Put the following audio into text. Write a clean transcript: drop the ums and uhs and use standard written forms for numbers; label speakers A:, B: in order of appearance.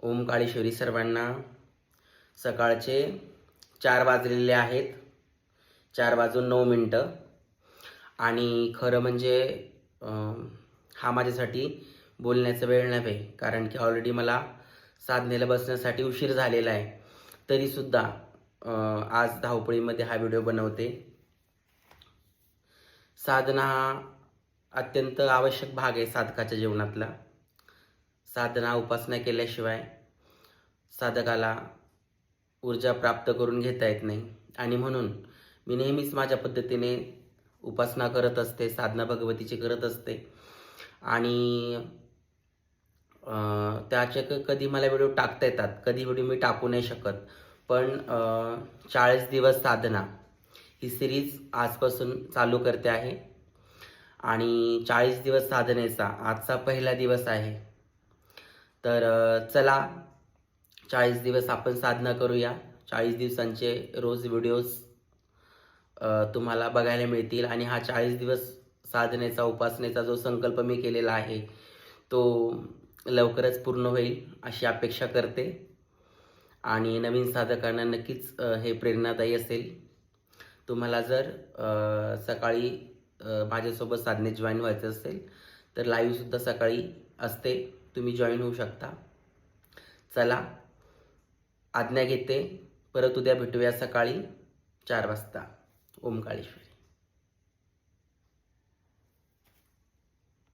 A: ओम काळेश्वरी सर्वांना. सकाळचे 4 वाजलेले आहेत, 4:09 आणि खरं म्हणजे हा माझ्यासाठी बोलण्याचा वेळ नव्हे, कारण की ऑलरेडी मला साधनेला बसण्यासाठी उशीर झालेला आहे. तरीसुद्धा आज धावपळीमध्ये हा व्हिडिओ बनवते. साधना हा अत्यंत आवश्यक भाग आहे साधकाच्या जीवनातला. साधना उपासना केल्याशिवाय साधकाला ऊर्जा प्राप्त करून घेता येत नाही आणि म्हणून मी नेहमीच माझ्या पद्धतीने उपासना करत असते, साधना भगवतीची करत असते आणि त्याचे कधी मला व्हिडिओ टाकता येतात, कधी व्हिडिओ मी टाकू नाही शकत. पण 40 दिवस साधना ही सिरीज आजपासून चालू करते आहे आणि 40 दिवस साधनेचा आजचा पहिला दिवस आहे. तर चला 40 दिवस आपण साधना करूया. 40 दिवसांचे रोज व्हिडिओज तुम्हाला बघायला मिळतील आणि हा 40 दिवस साधनेचा उपासनेचा जो संकल्प मी केलेला आहे तो लवकरच पूर्ण होईल अशी अपेक्षा करते आणि नवीन साधकांना नक्कीच हे प्रेरणादायी असेल. तुम्हाला जर सकाळी माझ्यासोबत साधनेत जॉईन व्हायचं असेल तर लाईव्हसुद्धा सकाळी असते, तुम्ही जॉईन होऊ शकता. चला आज्ञा घेते. परत उद्या भेटूया सकाळी 4 वाजता. ओम काळेश्वर.